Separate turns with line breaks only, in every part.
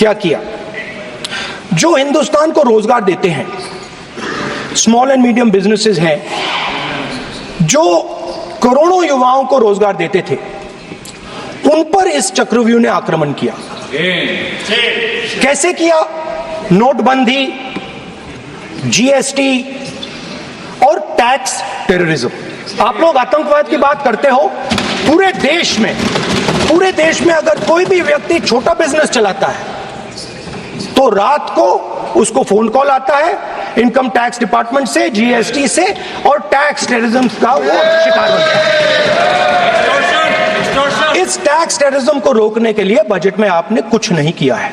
क्या किया। जो हिंदुस्तान को रोजगार देते हैं, स्मॉल एंड मीडियम बिजनेसेस हैं, जो करोड़ों युवाओं को रोजगार देते थे, उन पर इस चक्रव्यूह ने आक्रमण किया। कैसे किया? नोटबंदी, जीएसटी और टैक्स टेररिज्म। आप लोग आतंकवाद की बात करते हो, पूरे देश में अगर कोई भी व्यक्ति छोटा बिजनेस चलाता है तो रात को उसको फोन कॉल आता है इनकम टैक्स डिपार्टमेंट से, जीएसटी से, और टैक्स टेररिज्म का वो शिकार बनता है। इस टैक्स टेररिज्म को रोकने के लिए बजट में आपने कुछ नहीं किया है।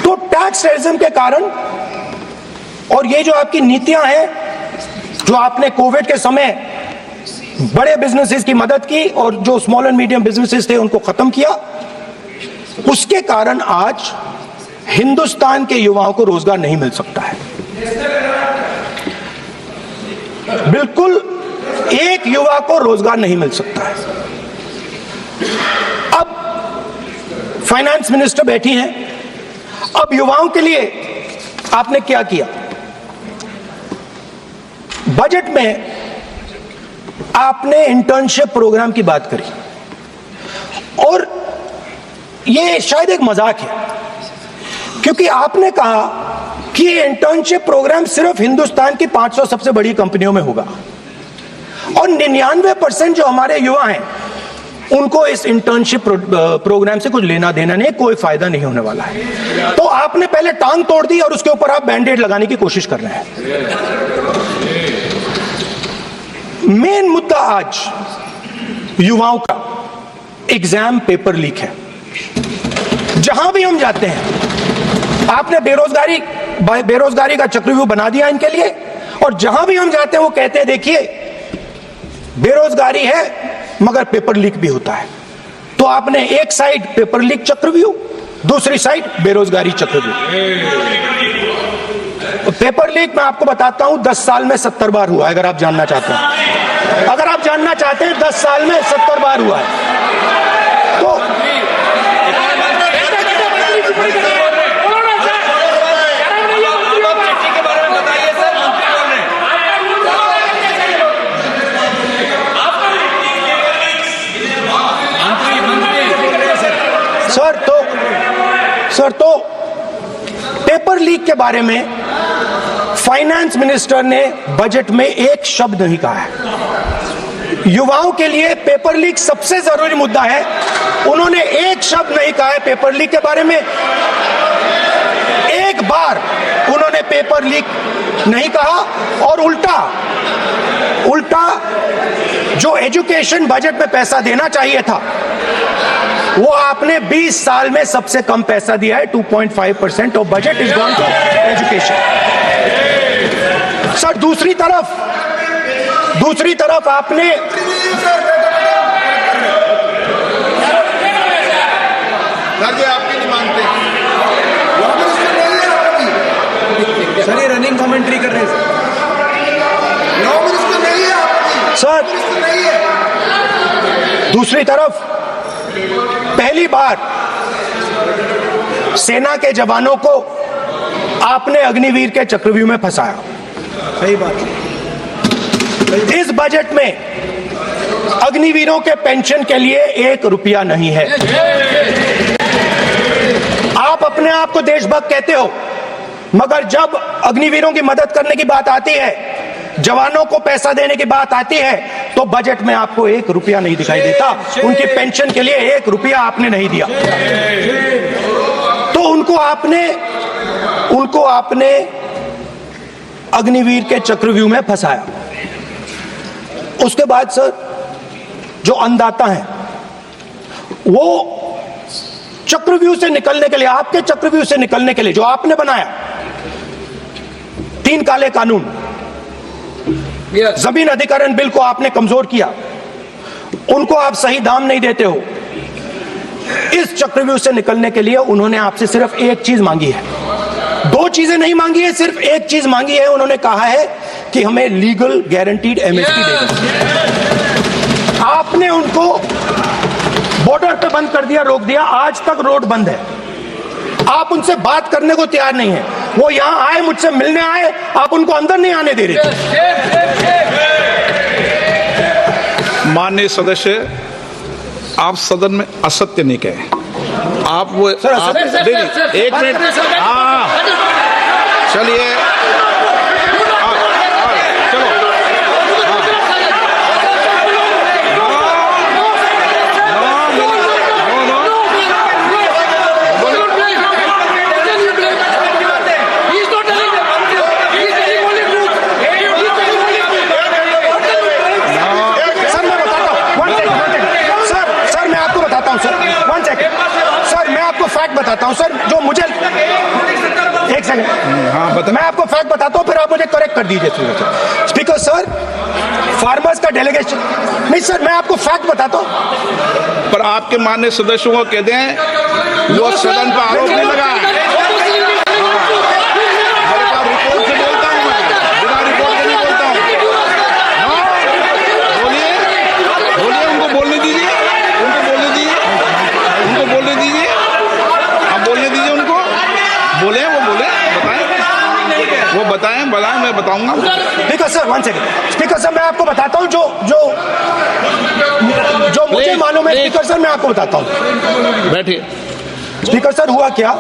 तो टैक्स टेररिज्म के कारण और ये जो आपकी नीतियां हैं, जो आपने कोविड के समय बड़े बिजनेसेस की मदद की और जो स्मॉल एंड मीडियम बिजनेसेस थे उनको खत्म किया, उसके कारण आज हिंदुस्तान के युवाओं को रोजगार नहीं मिल सकता है। बिल्कुल एक युवा को रोजगार नहीं मिल सकता है। अब फाइनेंस मिनिस्टर बैठी हैं, अब युवाओं के लिए आपने क्या किया? बजट में आपने इंटर्नशिप प्रोग्राम की बात करी और ये शायद एक मजाक है, क्योंकि आपने कहा कि ये इंटर्नशिप प्रोग्राम सिर्फ हिंदुस्तान की 500 सबसे बड़ी कंपनियों में होगा और 99% जो हमारे युवा हैं उनको इस इंटर्नशिप प्रोग्राम से कुछ लेना देना नहीं, कोई फायदा नहीं होने वाला है। तो आपने पहले टांग तोड़ दी और उसके ऊपर आप बैंडेड लगाने की कोशिश कर रहे हैं। मेन मुद्दा आज युवाओं का एग्जाम पेपर लीक है। जहां भी हम जाते हैं, आपने बेरोजगारी का चक्रव्यूह बना दिया इनके लिए, और जहां भी हम जाते हैं वो कहते हैं देखिए बेरोजगारी है मगर पेपर लीक भी होता है। तो आपने एक साइड पेपर लीक चक्रव्यूह, दूसरी साइड बेरोजगारी चक्रव्यूह। पेपर लीक मैं आपको बताता हूं 10 साल में 70 बार हुआ है। अगर आप जानना चाहते हैं, 10 साल में 70 बार हुआ है। तो सर तो पेपर लीक के बारे में फाइनेंस मिनिस्टर ने बजट में एक शब्द नहीं कहा है। युवाओं के लिए पेपर लीक सबसे जरूरी मुद्दा है, उन्होंने एक शब्द नहीं कहा है पेपर लीक के बारे में। एक बार उन्होंने पेपर लीक नहीं कहा और उल्टा जो एजुकेशन बजट में पैसा देना चाहिए था वो आपने 20 साल में सबसे कम पैसा दिया है। 2.5% of budget is gone to education. Sir दूसरी तरफ आपने
आपकी नहीं मानते
सर, ये रनिंग कमेंट्री कर रहे हैं
सर। दूसरी तरफ पहली बार सेना के जवानों को आपने अग्निवीर के चक्रव्यूह में फंसाया।
सही बात।
इस बजट में अग्निवीरों के पेंशन के लिए 1 रुपया नहीं है। आप अपने आप को देशभक्त कहते हो, मगर जब अग्निवीरों की मदद करने की बात आती है, जवानों को पैसा देने की बात आती है, तो बजट में आपको 1 रुपया नहीं दिखाई देता। उनकी पेंशन के लिए 1 रुपया आपने नहीं दिया। तो उनको आपने अग्निवीर के चक्रव्यूह में फंसाया। उसके बाद सर जो अन्नदाता हैं वो चक्रव्यूह से निकलने के लिए, आपके चक्रव्यूह से निकलने के लिए जो आपने बनाया 3 काले कानून, जमीन अधिग्रहण बिल को आपने कमजोर किया, उनको आप सही दाम नहीं देते हो। इस चक्रव्यूह से निकलने के लिए उन्होंने आपसे सिर्फ एक चीज मांगी है, 2 चीजें नहीं मांगी है, सिर्फ एक चीज मांगी है। उन्होंने कहा है कि हमें लीगल गारंटीड एमएसपी देना। आपने उनको बॉर्डर पे बंद कर दिया, रोक दिया, आज तक रोड बंद है। आप उनसे बात करने को तैयार नहीं है। वो यहां आए, मुझसे मिलने आए, आप उनको अंदर नहीं आने दे रहे थे।
माननीय सदस्य, आप सदन में असत्य नहीं कहे। आप वो आप देखिए, एक मिनट, हाँ चलिए, चलो,
फैक्ट बताता हूं सर, जो मुझे एक सेकंड,
हाँ बता,
मैं आपको फैक्ट बताता हूं, फिर आप मुझे करेक्ट कर दीजिए। स्पीकर सर, फार्मर्स का डेलीगेशन नहीं सर, मैं आपको फैक्ट बताता हूं।
पर आपके माननीय सदस्यों को कह दें वो सदन पर आरोप नहीं लगा। रिपोर्ट से बोलता हूं मैं, बिना रिपोर्ट के नहीं बोलता हूं। बोलिए, बोलिए, उनको बोलने दीजिए, उनको बोलने दीजिए, उनको बोलने दीजिए, आप बोलने दीजिए उनको, बोले, वो बोले, बताएं, वो बताएं, मैं बताऊंगा।
Speaker sir, one second. Speaker sir, मैं आपको बताता हूं जो मुझे मालूम है। स्पीकर सर, मैं आपको बताता हूं।
बैठिए।
स्पीकर सर, हुआ क्या,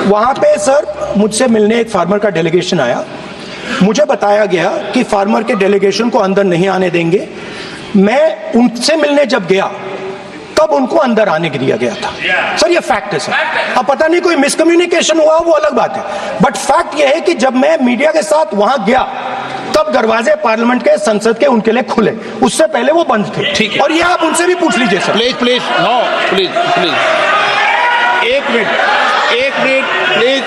वहां पे सर मुझसे मिलने एक फार्मर का डेलीगेशन आया। मुझे बताया गया कि फार्मर के डेलीगेशन को अंदर नहीं आने देंगे। मैं उनसे मिलने जब गया तब उनको अंदर आने के दिया गया था। सर ये फैक्ट है सर। अब पता नहीं कोई मिसकम्युनिकेशन हुआ, वो अलग बात है, बट फैक्ट ये है कि जब मैं मीडिया के साथ वहां गया तब दरवाजे पार्लियामेंट के, संसद के उनके लिए खुले, उससे पहले वो बंद थे।
ठीक है।
और ये आप उनसे भी पूछ लीजिए sir.
Please please, no please please, एक मिनट प्लीज,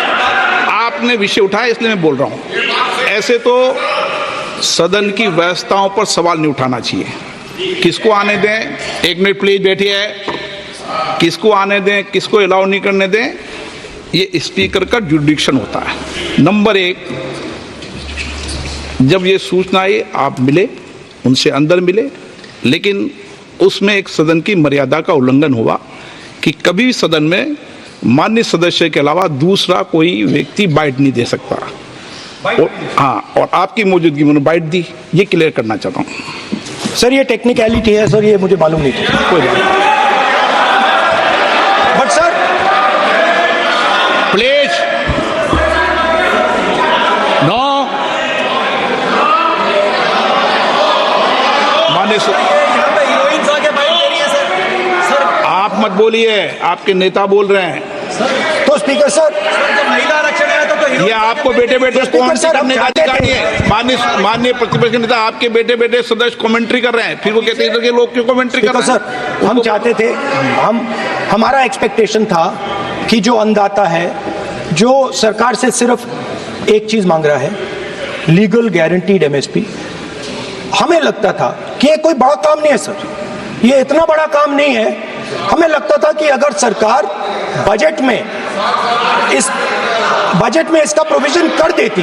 आपने विषय उठाया इसलिए मैं बोल रहा हूं। ऐसे तो सदन की व्यवस्थाओं पर सवाल नहीं उठाना चाहिए। किसको आने दें, एक मिनट प्लीज बैठिए, किसको आने दें, किसको अलाउ नहीं करने दें, ये स्पीकर का जुडिक्शन होता है। नंबर एक, जब ये सूचना आई आप मिले, उनसे अंदर मिले, लेकिन उसमें एक सदन की मर्यादा का उल्लंघन हुआ कि कभी भी सदन में माननीय सदस्य के अलावा दूसरा कोई व्यक्ति बाइट नहीं दे सकता। हाँ, और आपकी मौजूदगी में बाइट दी, ये क्लियर करना चाहता हूँ।
सर ये टेक्निकलिटी है सर, ये मुझे मालूम नहीं था। कोई बात नहीं, बट सर
प्लीज, नो, माननीय आप मत बोलिए, आपके नेता बोल रहे हैं।
तो स्पीकर सर,
महिला आरक्षण आया था तो
ये आपको बेटे बेटे
स्पीकर सर, हम चाहते थे,
माननीय प्रतिपक्ष के नेता आपके बेटे बेटे सदस्य कमेंट्री कर रहे हैं, फिर वो कहते हैं कि लोग क्यों कमेंट्री कर रहे हैं।
सर हम चाहते थे, हमारा एक्सपेक्टेशन था कि जो अन्नदाता है, जो सरकार से सिर्फ एक चीज मांग रहा है, लीगल गारंटीड एमएसपी, हमें लगता था कि ये कोई बड़ा काम नहीं है सर, ये इतना बड़ा काम नहीं है। हमें लगता था कि अगर सरकार बजट में इसका प्रोविजन कर देती